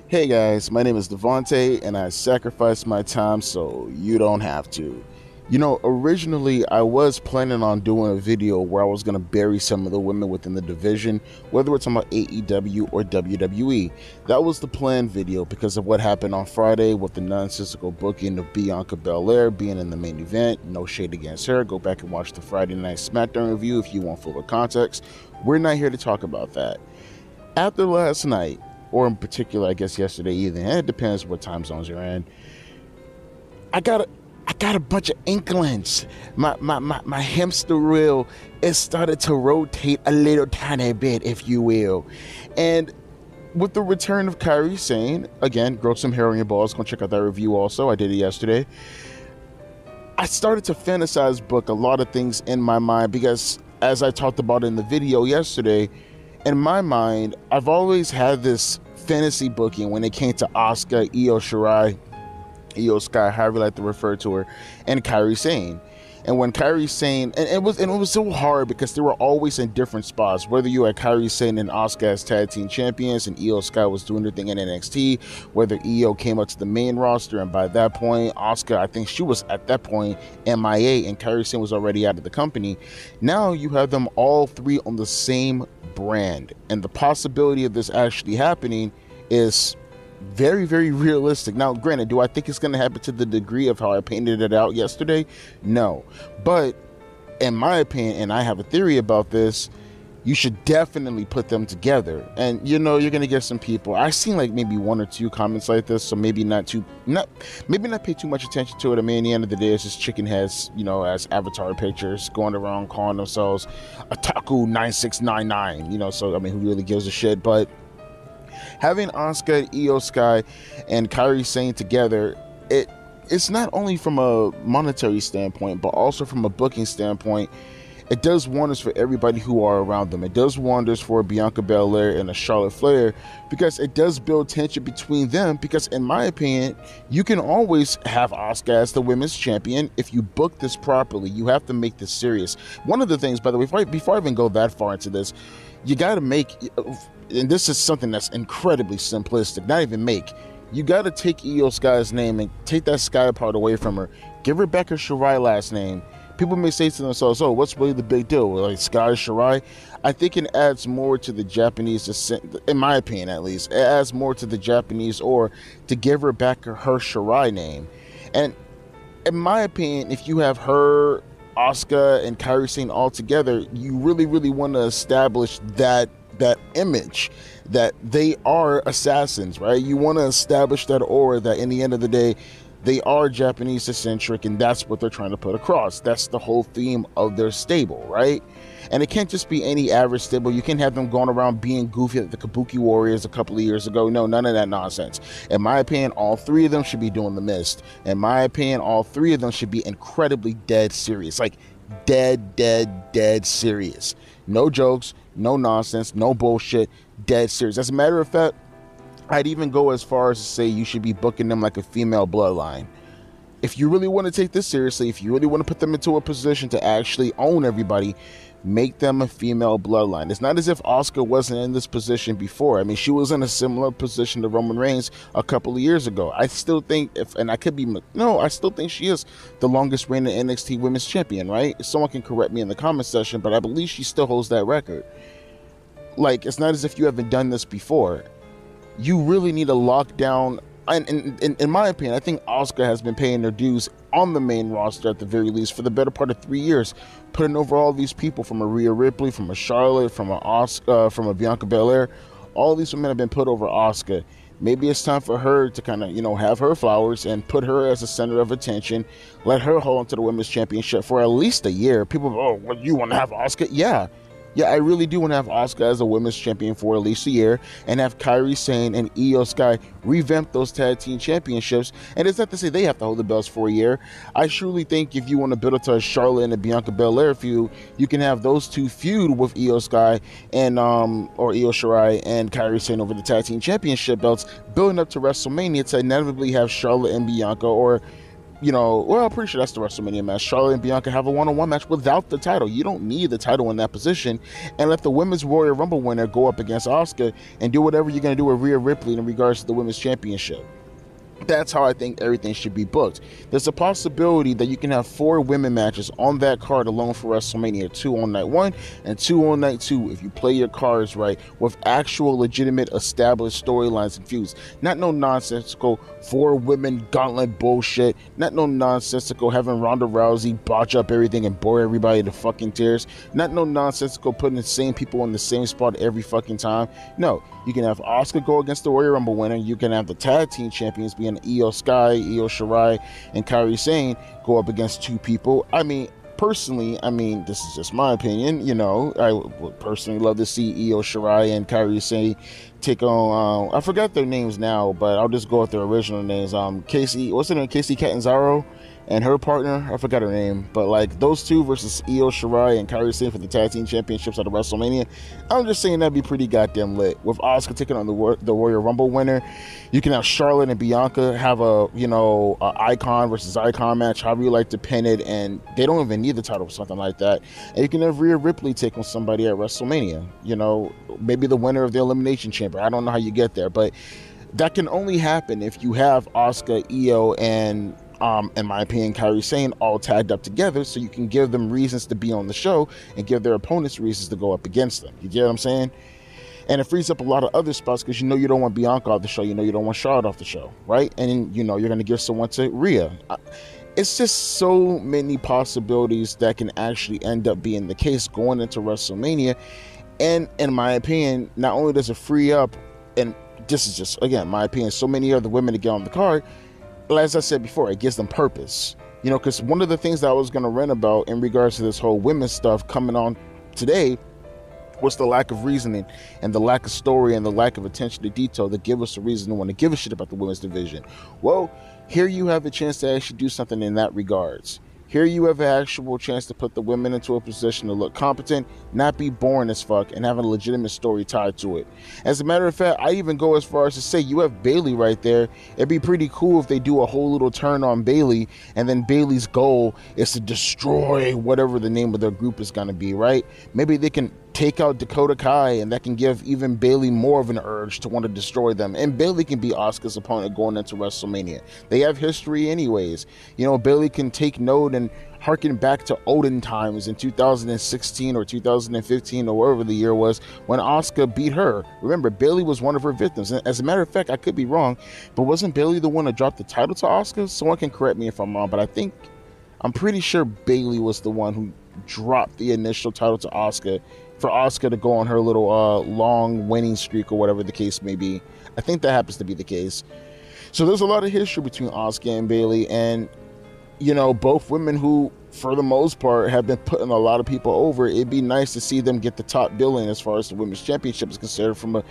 Hey guys, my name is Devonte and I sacrificed my time so you don't have to. Originally I was planning on doing a video where I was going to bury some of the women within the division, whether it's about AEW or WWE. That was the planned video because of what happened on Friday with the nonsensical booking of Bianca Belair being in the main event. No shade against her. Go back and watch the Friday Night SmackDown review if you want fuller context. We're not here to talk about that. After last night, or in particular, I guess yesterday evening, and it depends what time zones you're in, I got a bunch of inklings. My hamster wheel, it started to rotate a little tiny bit, if you will. And with the return of Kairi Sane, again, grow some hair on your balls. Go check out that review also. I did it yesterday. I started to fantasize book a lot of things in my mind because, as I talked about in the video yesterday, in my mind, I've always had this fantasy booking when it came to Asuka, Shirai, Sky, however you like to refer to her, and Kairi Sane. And when Kairi Sane, and it was so hard because they were always in different spots. Whether you had Kairi Sane and Asuka as tag team champions, and Sky was doing her thing in NXT, whether came up to the main roster, and by that point, Asuka, I think she was at that point MIA, and Kairi Sane was already out of the company. Now you have them all three on the same brand, and the possibility of this actually happening is very, very realistic. Now, granted, do I think it's going to happen to the degree of how I painted it out yesterday? No. But in my opinion, and I have a theory about this, you should definitely put them together. And you're going to get some people. I've seen like maybe one or two comments like this, so maybe not pay too much attention to it. I mean, at the end of the day, it's just chicken heads, as avatar pictures going around calling themselves Otaku 9699, so I mean, who really gives a shit? But having Asuka, Sky, and Kairi Sane together, it's not only from a monetary standpoint, but also from a booking standpoint. It does wonders for everybody who are around them. It does wonders for Bianca Belair and a Charlotte Flair because it does build tension between them. Because in my opinion, you can always have Asuka as the women's champion if you book this properly. You have to make this serious. One of the things, by the way, before I even go that far into this, you got to make, and this is something that's incredibly simplistic, not even make. You got to take Sky's name and take that Sky part away from her. Give her back her Shirai last name. People may say to themselves, oh, what's really the big deal? Like Sky Shirai? I think it adds more to the Japanese, in my opinion at least, it adds more to the Japanese or to give her back her Shirai name. And in my opinion, if you have her, Asuka, and Kairi Sane all together, you really, really want to establish that image that they are assassins, right? You want to establish that aura that in the end of the day, they are Japanese-centric, and that's what they're trying to put across. That's the whole theme of their stable, right? And it can't just be any average stable. You can't have them going around being goofy like the Kabuki Warriors a couple of years ago. No, none of that nonsense. In my opinion, all three of them should be doing the Mist. In my opinion, all three of them should be incredibly dead serious. Like, dead serious. No jokes, no nonsense, no bullshit, dead serious. As a matter of fact, I'd even go as far as to say you should be booking them like a female bloodline. If you really want to take this seriously, if you really want to put them into a position to actually own everybody, make them a female bloodline. It's not as if Asuka wasn't in this position before. I mean, she was in a similar position to Roman Reigns a couple of years ago. I still think, I still think she is the longest reigning NXT Women's Champion, right? Someone can correct me in the comment section, but I believe she still holds that record. Like, it's not as if you haven't done this before. You really need to lock down, and in my opinion, I think Asuka has been paying their dues on the main roster at the very least for the better part of 3 years, putting over all these people, from a Rhea Ripley, from a Charlotte, from a Asuka, from a Bianca Belair. All these women have been put over Asuka. Maybe it's time for her to kind of, have her flowers and put her as the center of attention. Let her hold onto the women's championship for at least a year. People go, oh, what, you want to have Asuka? Yeah, I really do want to have Asuka as a women's champion for at least a year, and have Kairi Sane and Sky revamp those tag team championships. And it's not to say they have to hold the belts for a year. I truly think if you want to build up to a Charlotte and a Bianca Belair feud, you can have those two feud with Sky and or Shirai and Kairi Sane over the tag team championship belts, building up to WrestleMania to inevitably have Charlotte and Bianca, or well, I'm pretty sure that's the WrestleMania match. Charlotte and Bianca have a one-on-one match without the title. You don't need the title in that position, and let the Women's Royal Rumble winner go up against Asuka and do whatever you're going to do with Rhea Ripley in regards to the Women's Championship. That's how I think everything should be booked. There's a possibility that you can have 4 women matches on that card alone for WrestleMania, 2 on night 1 and 2 on night 2 if you play your cards right with actual legitimate established storylines and feuds. Not no nonsensical 4 women gauntlet bullshit. Not no nonsensical having Ronda Rousey botch up everything and bore everybody to fucking tears. Not no nonsensical putting the same people in the same spot every fucking time. No, you can have Asuka go against the Royal Rumble winner. You can have the tag team champions being Io Sky, Io Shirai, and Kairi Sane go up against 2 people. I mean, personally, this is just my opinion, I would personally love to see Io Shirai and Kairi Sane take on, I forgot their names now, but I'll just go with their original names. Casey, what's her name? Casey Catanzaro and her partner, I forgot her name, but like those 2 versus Io Shirai and Kairi Sane for the tag team championships at the WrestleMania, I'm just saying that'd be pretty goddamn lit. With Asuka taking on the Royal Rumble winner, you can have Charlotte and Bianca have a icon versus icon match, however you like to pin it, and they don't even need the title or something like that. And you can have Rhea Ripley take on somebody at WrestleMania, maybe the winner of the Elimination Chamber. I don't know how you get there, but that can only happen if you have Asuka, Io, and in my opinion, Kairi Sane all tagged up together, so you can give them reasons to be on the show and give their opponents reasons to go up against them. You get what I'm saying? And it frees up a lot of other spots because you don't want Bianca off the show, you don't want Charlotte off the show, right? And you're going to give someone to Rhea. It's just so many possibilities that can actually end up being the case going into WrestleMania. And in my opinion, not only does it free up, and this is just, again, my opinion, so many other women to get on the card, as I said before, it gives them purpose. Because one of the things that I was going to rant about in regards to this whole women's stuff coming on today was the lack of reasoning and the lack of story and the lack of attention to detail that give us a reason to want to give a shit about the women's division. Well, here you have a chance to actually do something in that regards. Here you have an actual chance to put the women into a position to look competent, not be boring as fuck, and have a legitimate story tied to it. As a matter of fact, I even go as far as to say you have Bayley right there. It'd be pretty cool if they do a whole little turn on Bayley, and then Bayley's goal is to destroy whatever the name of their group is going to be, right? Maybe they can take out Dakota Kai, and that can give even Bayley more of an urge to want to destroy them. And Bayley can be Asuka's opponent going into WrestleMania. They have history anyways. Bayley can take note and harken back to olden times in 2016 or 2015 or whatever the year was when Asuka beat her. Remember, Bayley was one of her victims. And as a matter of fact, I could be wrong, but wasn't Bayley the one that dropped the title to Asuka? Someone can correct me if I'm wrong, but I'm pretty sure Bayley was the one who dropped the initial title to Asuka for Asuka to go on her little long winning streak or whatever the case may be. I think that happens to be the case. So there's a lot of history between Asuka and Bayley, and both women who for the most part have been putting a lot of people over. It'd be nice to see them get the top billing as far as the women's championship is considered from a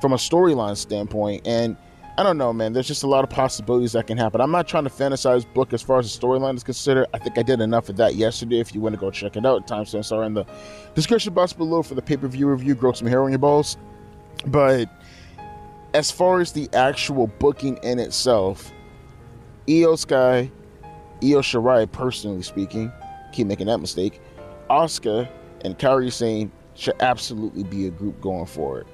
storyline standpoint. And I don't know, man. There's just a lot of possibilities that can happen. I'm not trying to fantasize book as far as the storyline is considered. I think I did enough of that yesterday. If you want to go check it out, timestamps are in the description box below for the pay-per-view review. Grow some hair on your balls. But as far as the actual booking in itself, Io Sky, Io Shirai, personally speaking, keep making that mistake, Asuka and Kairi Sane should absolutely be a group going forward.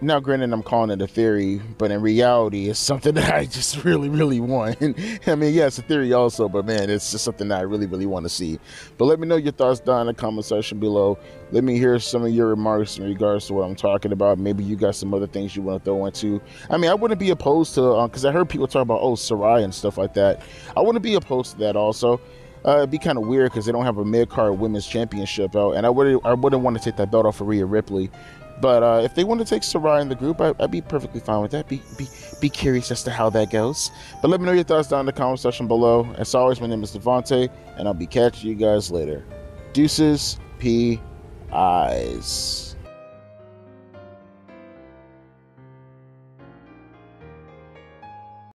Now, granted, I'm calling it a theory, but in reality, it's something that I just really, really want. I mean, yeah, it's a theory also, but man, it's just something that I really, really want to see. But let me know your thoughts down in the comment section below. Let me hear some of your remarks in regards to what I'm talking about. Maybe you got some other things you want to throw into. I mean, I wouldn't be opposed to, because I heard people talk about, Shirai and stuff like that. I wouldn't be opposed to that also. It'd be kind of weird because they don't have a mid-card women's championship out, and I wouldn't want to take that belt off of Rhea Ripley. But if they want to take Shirai in the group, I'd be perfectly fine with that. Be curious as to how that goes. But let me know your thoughts down in the comment section below. As always, my name is Devontae, and I'll be catching you guys later. Deuces, P-Eyes.